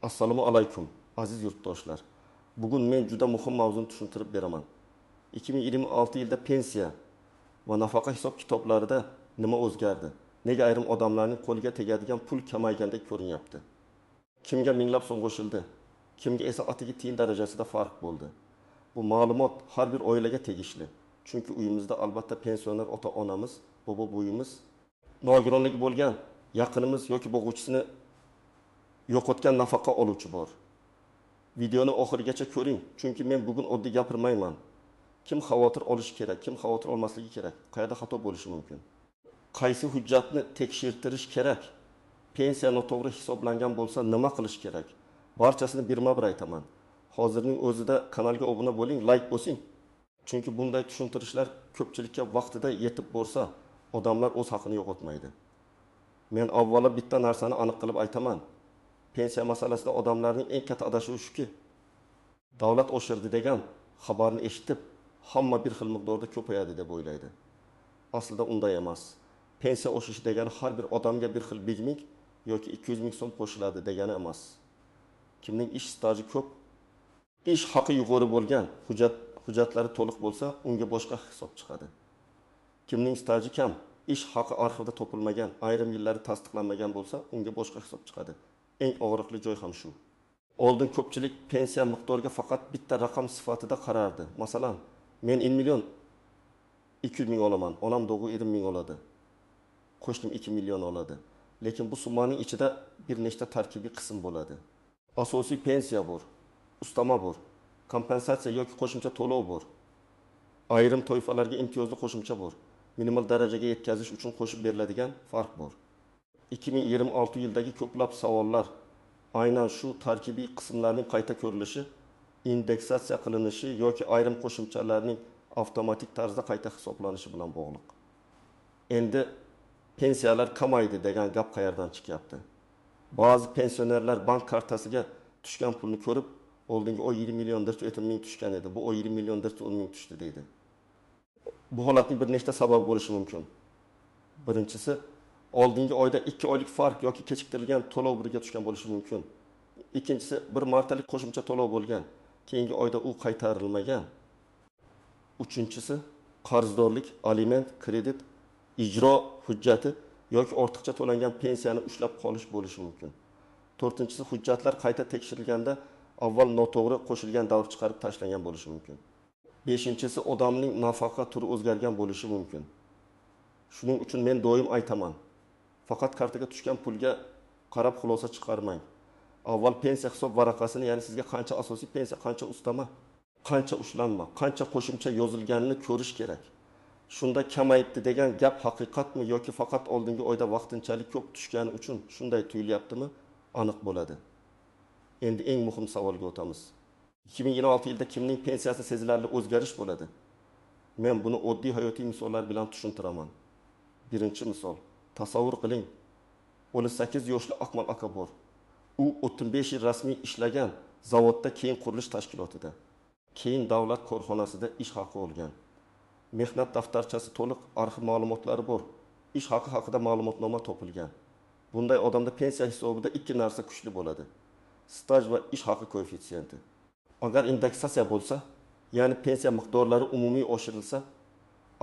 Assalomu alaykum, aziz yurtdoshlar. Bugun men juda muhim mavzuni tushuntirib beraman. 2026 yilda pensiya va nafaqa hisob kitoblarida nima o'zgardi? Nega ayrim odamlarning qo'liga tegadigan pul kamaygandek ko'rinyapti? Kimga minglab so'm qo'shildi? Kimga esa atigi tiyin darajasida farq bo'ldi? Bu ma'lumot har bir oilaga tegishli. Chunki uyimizda albatta pensioner ota-onamiz, bobo-buyimiz, nogironligi bo'lgan yaqinimiz yoki boquvchisini yo'qotgan nafaqa oluvchi bor. Videoni oxirigacha ko'ring, chunki men bugun oddiy gapirmayman. Kim xavotir olishi kerak, kim xavotir olmasligi kerak, qayerda xato bo'lishi mumkin. Qaysi hujjatni tekshirtirish kerak? Pensiya noto'g'ri hisoblangan bo'lsa nima qilish kerak? Barchasini birma-bir aytaman. Hozirning o'zida kanalga obuna bo'ling, like bosing. Chunki bunday tushuntirishlar ko'pchilikka vaqtida yetib borsa, odamlar o'z haqini yo'qotmaydi. Men avvalo bitta narsani aniq qilib aytaman. Pensiya masalasida odamlarning eng katta adashuvi shuki, davlat oshirdi degan xabarni eshitib, hamma bir xil miqdorda ko'payadi deb o'ylaydi. Aslida unday emas. Pensiya oshishi degani har bir odamga bir xil 1 ming yoki 200 ming so'm qo'shiladi degani emas. Kimning ish staji ko'p, ish haqi yuqori bo'lgan, hujjatlari to'liq bo'lsa, unga boshqa hisob chiqadi. Kimning staji kam, ish haqi arxivda topilmagan, ayrim yillari tasdiqlanmagan bo'lsa, unga boshqa hisob chiqadi. Eng og'riqli joy ham shu. Oldin ko'pchilik pensiya miqdoriga faqat bitta raqam sifatida qarardi. Masalan, men 1 million 200 ming olaman, onam do'g'u 20 ming oladi. Qo'shnim 2 million oladi. Lekin bu summaning ichida bir nechta tarkibiy qism bo'ladi. Asosiy pensiya bor, ustama bor, kompensatsiya yoki qo'shimcha to'lov bor. Ayrim toifalarga imtiyozli qo'shimcha bor. Minimal darajaga yetkazish uchun qo'shib beriladigan farq bor. 2026 yildagi ko'plab savollar aynan shu tarkibiy qismlarning qayta ko'rilishi, indeksatsiya qilinishi yoki ayrim qo'shimchalarning avtomatik tarzda qayta hisoblanishi bilan bog'liq. Endi pensiyalar kamaydi degan gap qayerdan chiqyapti? Ba'zi pensionerlar bank kartasiga tushgan pulni ko'rib, oldingi o 20 million 400 ming tushgan edi, bu o 20 million 410 ming tushdi deydi. Bu holatning bir nechta sabab bo'lishi mumkin. Birinchisi, oldingi oyda 2 oylik farq yoki kechiktirilgan to'lov birga tushgan bo'lishi mumkin. Ikkinchisi, bir martalik qo'shimcha to'lov bo'lgan, keyingi oyda u qaytarilmagan. Uchinchisi, qarzdorlik, aliment, kredit, ijro hujjati yoki ortiqcha to'langan pensiyani ushlab qolish bo'lishi mumkin. To'rtinchisi, hujjatlar qayta tekshirilganda avval noto'g'ri qo'shilgan davr chiqarib tashlangan bo'lishi mumkin. Beshinchisi, odamning nafaqa turi o'zgargan bo'lishi mumkin. Shuning uchun men doim aytaman, faqat kartaga tushgan pulga qarab xulosa chiqarmang. Avval pensiya hisob varaqasini, ya'ni sizga qancha asosiy pensiya, qancha ustama, qancha ushlanma, qancha qo'shimcha yozilganini ko'rish kerak. Shunda kamayibdi degan gap haqiqatmi yoki faqat oldingi oyda vaqtinchalik ko'p tushgani uchun shunday tuyulyaptimi, aniq bo'ladi. Endi eng muhim savolga o'tamiz. 2026 yilda kimning pensiyasi sezilarli o'zgarish bo'ladi? Men buni oddiy hayotiy misollar bilan tushuntiraman. Birinchi misol. Tasavvur qiling. 18 yoshli Akmal aka bor. U 35 yil rasmiy ishlagan zavodda, keyin qurilish tashkilotida, keyin davlat korxonasida ish haqi olgan. Mehnat daftarchasi to'liq, arxiv ma'lumotlari bor. Ish haqi haqida ma'lumotnoma topilgan. Bunday odamda pensiya hisobida ikki narsa kuchli bo'ladi: staj va ish haqi koeffitsiyenti. Agar indeksatsiya bo'lsa, ya'ni pensiya miqdorlari umumiy oshirilsa,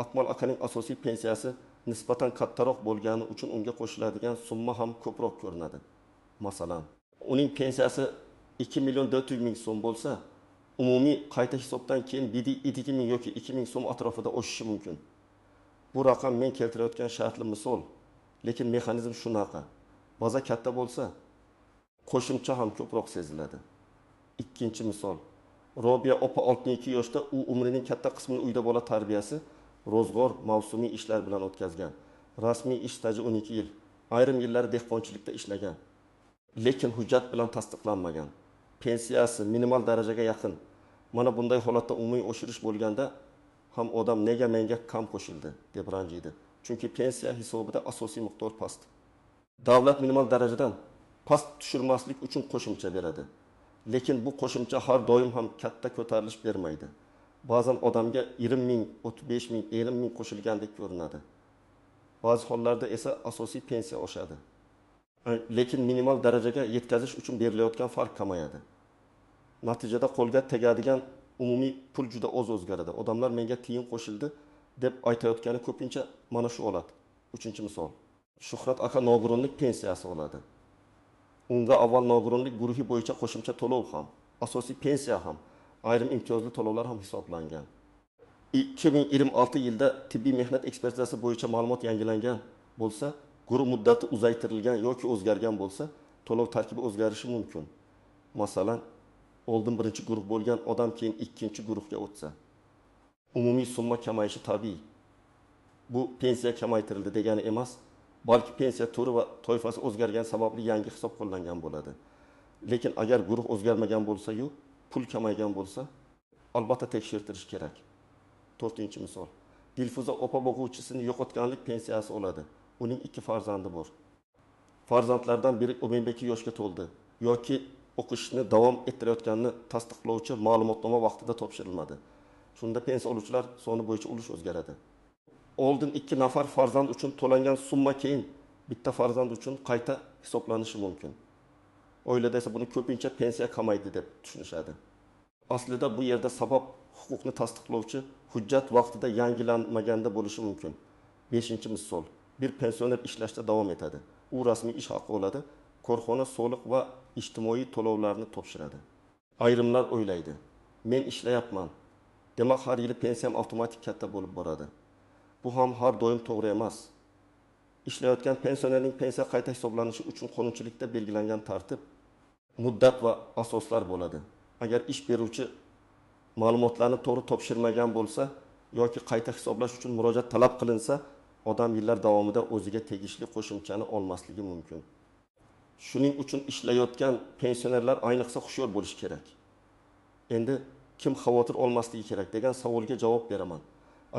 Akmal akaning asosiy pensiyasi nisbatan kattaroq bo'lgani uchun unga qo'shiladigan summa ham ko'proq ko'rinadi. Masalan, uning pensiyasi 2 million 400 ming so'm bo'lsa, umumiy qayta hisobdan keyin 2 ming yoki 2 ming so'm atrofida oshishi mumkin. Bu raqam men keltirayotgan shartli misol, lekin mexanizm shunaqa. Baza katta bo'lsa, qo'shimcha ham ko'proq seziladi. Ikkinchi misol. Robiya opa 62 yoshda, u umrining katta qismini uyda bola tarbiyasi, ro'zg'or, mavsumiy ishlar bilan o'tkazgan. Rasmiy ish staji 12 yil. Ayrim yillari dehqonchilikda ishlagan. Lekin hujjat bilan tasdiqlanmagan. Pensiyasi minimal darajaga yaqin. Mana bunday holatda umumiy oshirish bo'lganda ham odam nega menga kam qo'shildi deb ranjiydi. Chunki pensiya hisobida asosiy miqdor past. Davlat minimal darajadan past tushirmaslik uchun qo'shimcha beradi. Lekin bu qo'shimcha har doim ham katta ko'tarilish bermaydi. Ba'zan odamga 20 ming, 35 ming, 50 ming qo'shilgandek ko'rinadi. Ba'zi hollarda esa asosiy pensiya oshadi. Lekin minimal darajaga yetkazish uchun berilayotgan farq kamayadi. Natijada qo'lga tegadigan umumiy pul juda o'zgaradi. Odamlar menga tiyin qo'shildi deb aytayotgani ko'pincha mana shu holat. 3-misol. Shuhrat aka nogironlik pensiyasi oladi. Unga avval nogironlik guruhi bo'yicha qo'shimcha to'lov ham, asosiy pensiya ham, ayrim imtiyozli to'lovlar ham hisoblangan. 2026 yilda tibbiy mehnat ekspertizasi bo'yicha ma'lumot yangilangan bo'lsa, guruh muddati uzaytirilgan yoki o'zgargan bo'lsa, to'lov tarkibi o'zgarishi mumkin. Masalan, oldin birinchi guruh bo'lgan odam keyin ikkinchi guruhga o'tsa, umumiy summa kamayishi tabiiy. Bu pensiya kamaytirildi degani emas, balki pensiya turi va toifasi o'zgargan sababli yangi hisob qo'llangan bo'ladi. Lekin agar guruh o'zgarmagan bo'lsa-yu, pul kamaygan bo'lsa, albatta tekshirtirish kerak. 4-misol. Dilfuza opa o'quvchisini yo'qotganlik pensiyasi oladi. Uning 2 farzandi bor. Farzandlardan biri 12 yoshga to'ldi yoki o'qishni davom ettirayotganini tasdiqlovchi ma'lumotnoma vaqtida topshirilmadi. Shunda pensiya oluvchilar soni bo'yicha ulush o'zgaradi. Oldin 2 nafar farzand uchun to'langan summa keyin bitta farzand uchun qayta hisoblanishi mumkin. Oilada esa buni ko'pincha pensiya kamaydi deb tushunishadi. Aslida bu yerda sabab huquqni tasdiqlovchi hujjat vaqtida yangilanmaganda bo'lishi mumkin. 5-misol. Bir pensioner ishlashda davom etadi. U rasmiy ish haqi oladi, korxona soliq va ijtimoiy to'lovlarni topshiradi. Ayrimlar o'ylaydi, men ishlayapman, demak har yili pensiyam avtomatik katta bo'lib boradi. Bu ham har doim to'g'ri emas. Ishlayotgan pensionerning pensiya qayta hisoblanishi uchun qonunchilikda belgilangan tartib, muddat va asoslar bo'ladi. Agar ish beruvchi ma'lumotlarni to'g'ri topshirmagan bo'lsa yoki qayta hisoblash uchun murojaat talab qilinsa, odam yillar davomida o'ziga tegishli qo'shimchani olmasligi mumkin. Shuning uchun ishlayotgan pensionerlar ayniqsa hushyor bo'lish kerak. Endi kim xavotir olmasligi kerak degan savolga javob beraman.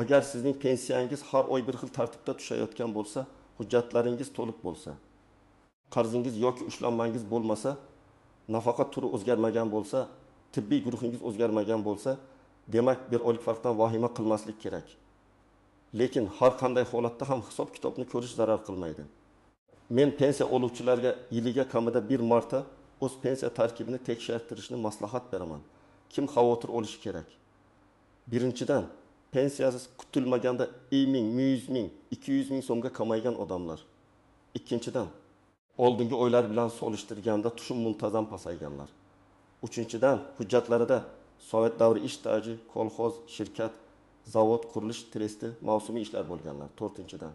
Agar sizning pensiyangiz har oy bir xil tartibda tushayotgan bo'lsa, hujjatlaringiz to'liq bo'lsa, qarzingiz yoki ushlanmangiz bo'lmasa, nafaqa turi o'zgarmagan bo'lsa, tibbiy guruhingiz o'zgarmagan bo'lsa, demak bir oylik farqdan vahima qilmaslik kerak. Lekin har qanday holatda ham hisob kitobni ko'rish zarar qilmaydi. Men pensiya oluvchilarga yiliga kamida 1 marta o'z pensiya tarkibini tekshirtirishni maslahat beraman. Kim xavotir olishi kerak? Birinchidan, pensiyasiz kutilmaganda 10 ming, 100 ming, 200 ming so'mga kamaygan odamlar. Ikkinchidan, oldingi oylar bilan solishtirganda tushum muntazam pasayganlar. Uchinchidan, hujjatlarida sovet davri ish staji, kolxoz, shirkat, zavod, qurilish, tresti, mavsumiy ishlar bo'lganlar. 4-dan,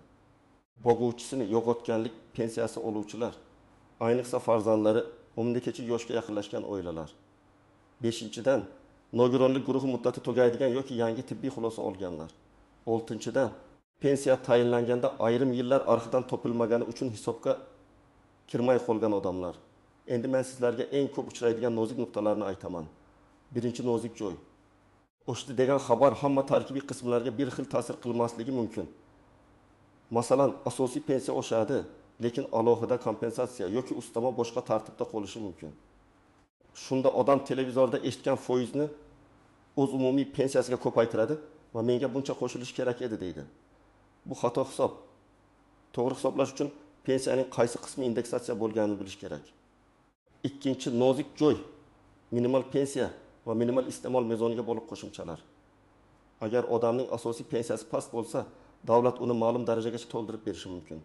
boquvchisini yo'qotganlik pensiyasi oluvchilar, ayniqsa farzandlari 12 yoshga yaqinlashgan oilalar. 5-dan, nogironlik guruhi muddati tugaydigan yoki yangi tibbiy xulosa olganlar. 6-dan, pensiya tayinlanganda ayrim yillar arxidan topilmagani uchun hisobga kirmay qolgan odamlar. Endi men sizlarga eng ko'p uchraydigan nozik nuqtalarni aytaman. Birinchi nozik joy. O'shdi degan xabar hamma tarkibiy qismlarga bir xil ta'sir qilmasligi mumkin. Masalan, asosiy pensiya oshadi, lekin alohida kompensatsiya yoki ustama boshqa tartibda qolishi mumkin. Shunda odam televizorda eshitgan foizni o'z umumiy pensiyasiga ko'paytiradi va menga buncha qo'shilish kerak edi deydi. Bu xato hisob. To'g'ri hisoblash uchun pensiyaning qaysi qismi indeksatsiya bo'lganini bilish kerak. Ikkinchi nozik joy, minimal pensiya va minimal iste'mol mezoniga bog'liq qo'shimchalar. Agar odamning asosiy pensiyasi past bo'lsa, davlat uni ma'lum darajagacha to'ldirib berishi mumkin.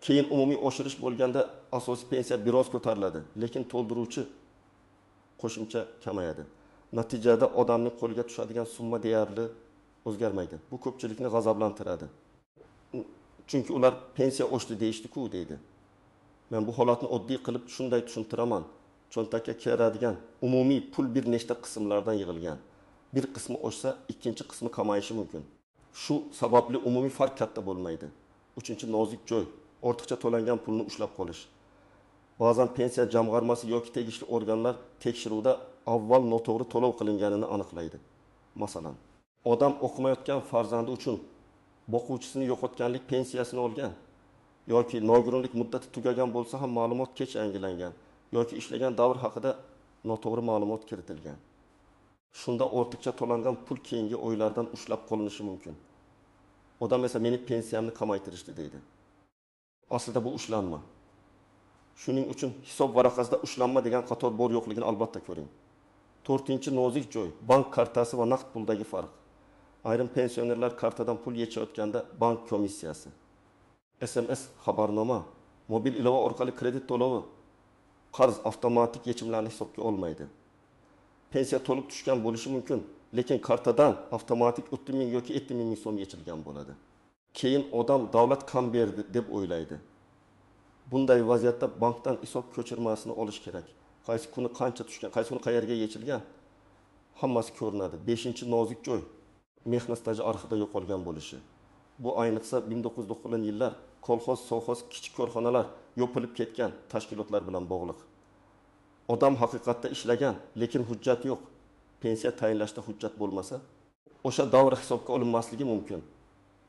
Keyin umumiy oshirish bo'lganda asosiy pensiya biroz ko'tariladi, lekin to'ldiruvchi qo'shimcha kamayadi. Natijada odamning qo'liga tushadigan summa deyarli o'zgarmaydi. Bu ko'pchilikni g'azablantiradi. Chunki ular pensiya oshdi deyishdi-ku deydi. Men bu holatni oddiy qilib shunday tushuntiraman. Cho'ntakka kiradigan umumiy pul bir nechta qismlardan yig'ilgan. Bir qismi oshsa, ikkinchi qismi kamayishi mumkin. Shu sababli umumiy farq katta bo'lmaydi. 3-nozik joy, ortiqcha to'langan pulni ushlab qolish. Ba'zan pensiya jamg'armasi yoki tegishli organlar tekshiruvda avval noto'g'ri to'lov qilinganini aniqlaydi. Masalan, odam o'qimayotgan farzandi uchun boquvchisini yo'qotganlik pensiyasini olgan yoki nogironlik muddati tugagan bo'lsa ham ma'lumot kech yangilangan yoki ishlagan davr haqida noto'g'ri ma'lumot kiritilgan. Shunda ortiqcha to'langan pul keyingi oylardan ushlab qolinishi mumkin. Odam esa meni pensiyamni kamaytirishdi deydi. Aslida bu ushlanma. Shuning uchun hisob varaqasida ushlanma degan qator bor yo'qligini albatta ko'ring. 4-nozik joy bank kartasi va naqd puldagi farq. Ayrim pensionerlar kartadan pul yechayotganda bank komissiyasi, SMS xabarnoma, mobil ilova orqali kredit to'lovi, qarz avtomatik yechimlarni hisobga olmaydi. Pensiya to'liq tushgan bo'lishi mumkin, lekin kartadan avtomatik 30.000 yoki 70.000 so'm yechilgan bo'ladi. Keyin odam davlat kam berdi deb o'ylaydi. Bunday vaziyatda bankdan hisob ko'chirmasini olish kerak. Qaysi kuni qancha tushgan, qaysi kuni qayerga yechilgan, hammasi ko'rinadi. 5-nozik joy mehnat staji arxivida yo'qolgan bo'lishi. Bu ayniqsa 1990-yillar kolxoz, sovxoz, kichik korxonalar yopilib ketgan tashkilotlar bilan bog'liq. Odam haqiqatda ishlagan, lekin hujjat yo'q. Pensiya tayinlashda hujjat bo'lmasa, o'sha davr hisobga olinmasligi mumkin.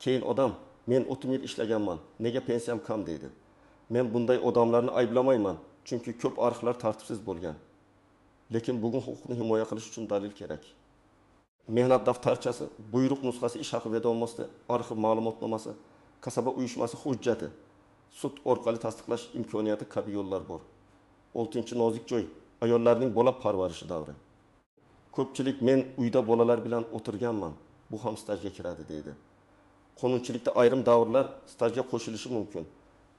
Keyin odam, men 30 yil ishlaganman, nega pensiyam kam deydi. Men bunday odamlarni ayblamayman, chunki ko'p arxivlar tartibsiz bo'lgan. Lekin bugun huquqni himoya qilish uchun dalil kerak. Mehnat daftarchasi, buyruq nusxasi, ish haqi vedomosti, arxiv ma'lumotnomasi, kasaba uyushmasi hujjati, sud orqali tasdiqlash imkoniyati kabi yo'llar bor. 6-nozik joy ayollarning bola parvarishi davri. Ko'pchilik men uyda bolalar bilan o'tirganman, bu ham stajga kiradi deydi. Qonunchilikda ayrim davrlar stajga qo'shilishi mumkin,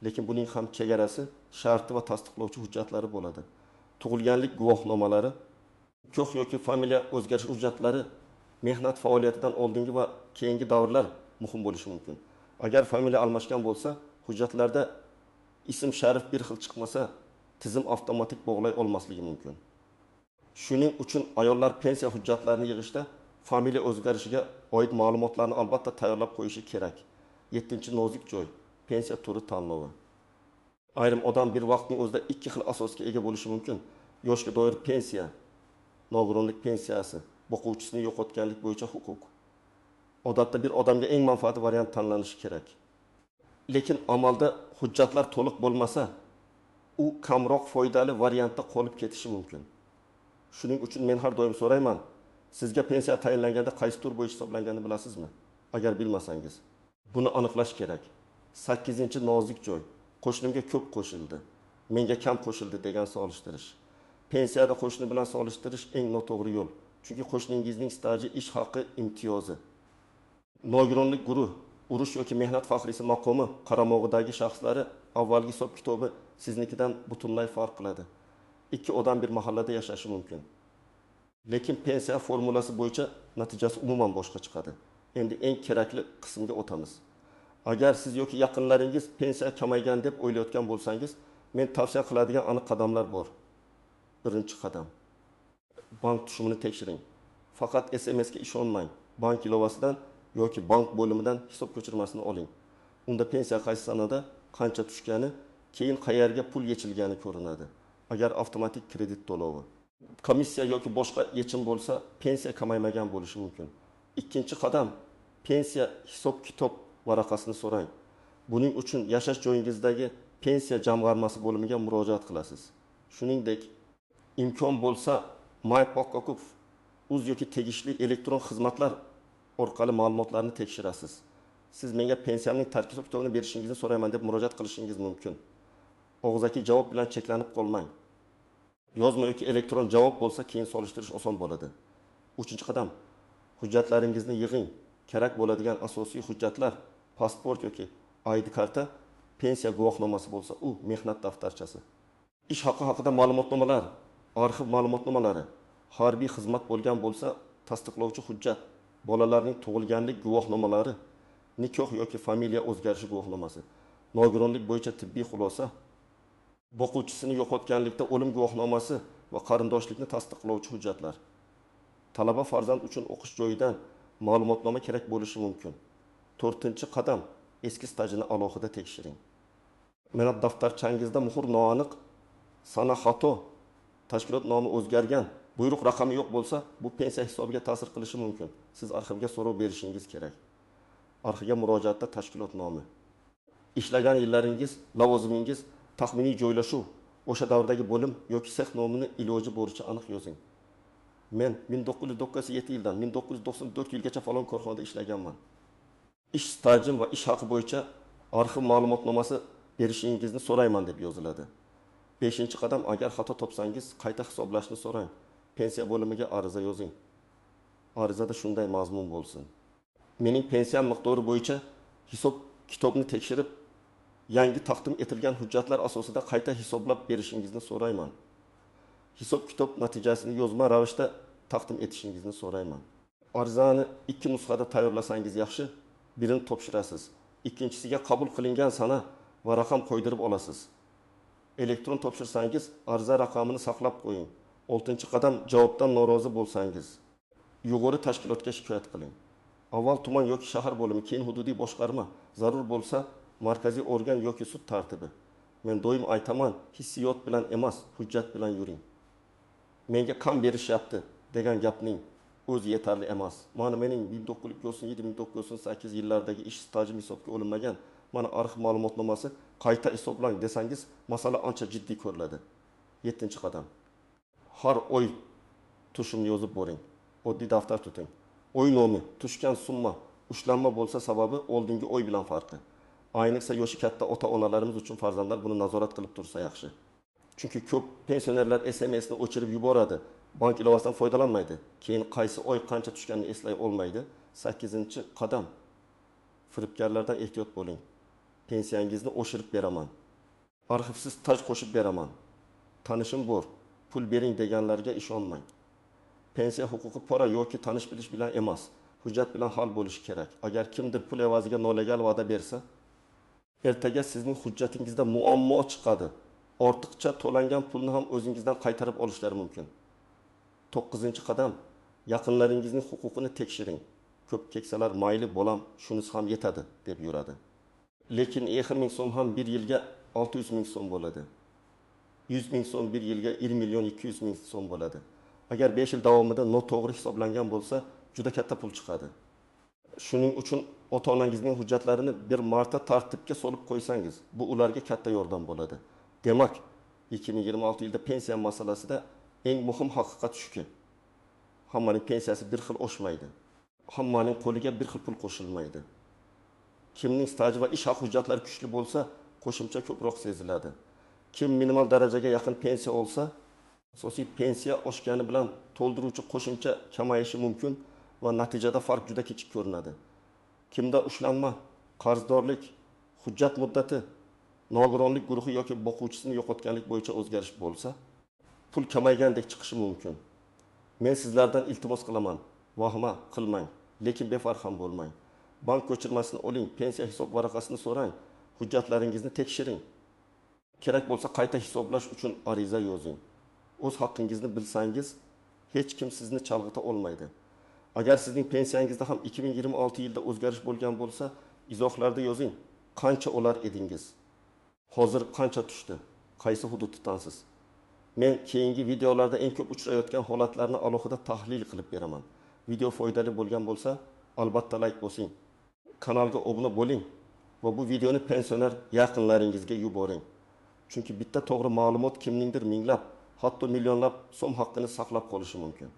lekin buning ham chegarasi, sharti va tasdiqlovchi hujjatlari bo'ladi. Tug'ilganlik guvohnomalari, ko'q yoki familiya o'zgarish hujjatlari mehnat faoliyatidan oldingi va keyingi davrlar muhim bo'lishi mumkin. Agar familiya almashgan bo'lsa, hujjatlarda ism sharif bir xil chiqmasa, tizim avtomatik bog'lay olmasligi mumkin. Shuning uchun ayollar pensiya hujjatlarini yig'ishda familiya o'zgarishiga oid ma'lumotlarni albatta tayyorlab qo'yishi kerak. 7-nozik joy pensiya turi tanlovi. Ayrim odam bir vaqtning o'zida ikki xil asosga ega bo'lishi mumkin. Yoshga doir pensiya, nogironlik pensiyasi, boquvchisini yo'qotganlik bo'yicha huquq. Odatda bir odamga eng manfaatli variant tanlanishi kerak. Lekin amalda hujjatlar to'liq bo'lmasa, u kamroq foydali variantda qolib ketishi mumkin. Shuning uchun men har doim so'rayman, sizga pensiya tayinlanganda qaysi tur bo'yicha hisoblanganini bilasizmi? Agar bilmasangiz, buni aniqlash kerak. 8-nozik joy qo'shnimga ko'p qo'shildi, menga kam qo'shildi degan solishtirish. Pensiyada qo'shni bilan solishtirish eng noto'g'ri yo'l. Chunki qo'shningizning staji, ish haqi, imtiyozi. Nogironlik guruh, urush yoki mehnat faxriysi maqomi qaramog'idagi shaxslari avvalgi hisob kitobi siznikidan butunlay farq qiladi. Ikki odam bir mahallada yashashi mumkin. Lekin pensiya formulasi bo'yicha natijasi umuman boshqa chiqadi. Endi eng kerakli qismga o'tamiz. Agar siz yoki yaqinlaringiz pensiya kamaygan deb o'ylayotgan bo'lsangiz, men tavsiya qiladigan aniq qadamlar bor. Birinchi qadam, bank tushumini tekshiring. Faqat SMS ga ishonmang. Bank ilovasidan yoki bank bo'limidan hisob ko'chirmasini oling. Unda pensiya qaysi sanada qancha tushgani, keyin qayerga pul yechilgani ko'rinadi. Agar avtomatik kredit to'lovi, komissiya yoki boshqa yechim bo'lsa, pensiya kamaymagan bo'lishi mumkin. Ikkinchi qadam, pensiya hisob kitob varaqasini so'rang. Buning uchun yashash joyingizdagi pensiya jamg'armasi bo'limiga murojaat qilasiz. Shuningdek, imkon bo'lsa, MyPockOkuf uz yoki tegishli elektron xizmatlar orqali ma'lumotlarni tekshirasiz. Siz menga pensiyamning tarkib kitobini berishingizni so'rayman deb murojaat qilishingiz mumkin. Og'zaki javob bilan cheklanib qolmang. Yozma yoki elektron javob bo'lsa, keyin solishtirish oson bo'ladi. 3-qadam, hujjatlaringizni yig'ing. Kerak bo'ladigan asosiy hujjatlar, pasport yoki ID karta, pensiya guvohnomasi bo'lsa, u mehnat daftarchasi. Ish haqi haqida ma'lumotnomalar, arxiv ma'lumotnomalari, harbiy xizmat bo'lgan bo'lsa, tasdiqlovchi hujjat, bolalarning tug'ilganlik guvohnomalari, nikoh yoki familiya o'zgarishi guvohnomasi, nogironlik bo'yicha tibbiy xulosa, boquvchisini yo'qotganlikda o'lim guvohnomasi va qarindoshlikni tasdiqlovchi hujjatlar. Talaba farzand uchun o'qish joyidan ma'lumotnoma kerak bo'lishi mumkin. 4-qadam, eski stajini alohida tekshiring. Mehnat daftarchangizda muhr noaniq, sana xato, tashkilot nomi o'zgargan, buyruq raqami yo'q bo'lsa, bu pensiya hisobiga ta'sir qilishi mumkin. Siz arxivga so'rov berishingiz kerak. Arxivga murojaatda tashkilot nomi, ishlagan yillaringiz, lavozimingiz, taxminiy joylashuv, o'sha davrdagi bo'lim yoki sex nomini iloji bo'yicha aniq yozing. Men 1997 yildan 1994 yilgacha falon korxonada ishlaganman. Ish stajim va ish haqi bo'yicha arxiv ma'lumotnomasi berishingizni so'rayman deb yoziladi. Beshinchi qadam, agar xato topsangiz, qayta hisoblashni so'rang. Pensiya bo'limiga ariza yozing. Arizada shunday mazmun bo'lsin: mening pensiyam miqdori bo'yicha hisob kitobni tekshirib, yangi taqdim etilgan hujjatlar asosida qayta hisoblab berishingizni so'rayman. Hisob kitob natijasini yozma ravishda taqdim etishingizni so'rayman. Arizani 2 nusxada tayyorlasangiz yaxshi, birini topshirasiz. Ikkinchisiga qabul qilingan sana va raqam qo'ydirib olasiz. Elektron topshirsangiz, ariza raqamini saqlab qo'ying. 6-qadam, javobdan norozi bo'lsangiz, yuqori tashkilotga shikoyat qiling. Avval tuman yoki shahar bo'limi, keyin hududiy boshqarma, zarur bo'lsa markaziy organ yoki sud tartibi. Men doim aytaman, hissiyot bilan emas, hujjat bilan yuring. Menga kam berishyapti degan gapning o'zi yetarli emas. Mana mening 1997-1998 yillardagi ish stajim hisobga olinmagan. Mana arxiv ma'lumotnomasi qayta hisoblang desangiz, masala ancha jiddiy ko'riladi. 7-qadam. Har oy tushumni yozib boring. Oddiy daftar tuting. Oy nomi, tushgan summa ushlanma bo'lsa sababi oldingi oy bilan farqi. Ayniqsa yoshi katta ota-onalarimiz uchun farzandlar buni nazorat qilib tursa yaxshi. Chunki ko'p pensionerlar SMS ni o'chirib yuboradi. Bank ilovasidan foydalanmaydi. Keyin qaysi oy qancha tushganini eslay olmaydi. 8-qadam. Firibgarlardan ehtiyot bo'ling. Pensiyangizni oshirib beraman. Arxivsiz staj qo'shib beraman. Tanishim bor, pul bering deganlarga ishonmang. Pensiya huquqi pora yoki tanish bilish bilan emas, hujjat bilan hal bo'lishi kerak. Agar kimdir pul evaziga nolegal va'da bersa, ertaga sizning hujjatingizda muammo chiqadi. Ortiqcha to'langan pulni ham o'zingizdan qaytarib olishlari mumkin. 9-qadam, yaqinlaringizning huquqini tekshiring. Ko'p keksalar mayli bo'lam, shunisi ham yetadi deb yuradi. Lekin 1000 so'm ham bir yilga 600 ming so'm bo'ladi. 100 ming so'm bir yilga 1 million 200 ming so'm bo'ladi. Agar 5 yil davomida noto'g'ri hisoblangan bo'lsa, juda katta pul chiqadi. Shuning uchun ota-onangizning hujjatlarini bir marta tartibga solib qo'ysangiz, bu ularga katta yordam bo'ladi. Demak, 2026 yilda pensiya masalasida eng muhim haqiqat shuki, hammaning pensiyasi bir xil oshmaydi. Hammaning qo'liga bir xil pul qo'shilmaydi. Kimning staji va ish haq hujjatlari kuchli bo'lsa, qo'shimcha ko'proq seziladi. Kim minimal darajaga yaqin pensiya olsa, asosiy pensiya oshgani bilan to'ldiruvchi qo'shimcha kamayishi mumkin va natijada farq juda kichik ko'rinadi. Kimda ushlanma, qarzdorlik, hujjat muddati, nogironlik guruhi yoki boquvchisini yo'qotganlik bo'yicha o'zgarish bo'lsa, pul kamaygandek chiqishi mumkin. Men sizlardan iltimos qilaman, vahma qilmang, lekin befarq ham bo'lmang. Bank ko'chirmasini oling, pensiya hisob varaqasini so'rang, hujjatlaringizni tekshiring. Kerak bo'lsa qayta hisoblash uchun ariza yozing. O'z haqqingizni bilsangiz, hech kim sizni chalg'ita olmaydi. Agar sizning pensiyangizda ham 2026 yilda o'zgarish bo'lgan bo'lsa, izohlarda yozing. Qancha olar edingiz? Hozir qancha tushdi? Qaysi hududdansiz? Men keyingi videolarda eng ko'p uchrayotgan holatlarni alohida tahlil qilib beraman. Video foydali bo'lgan bo'lsa, albatta like bosing. Kanalga obuna bo'ling va bu videoni pensioner yaqinlaringizga yuboring. Chunki bitta to'g'ri ma'lumot kimningdir minglab, hatto millionlab so'm haqqini saqlab qolishi mumkin.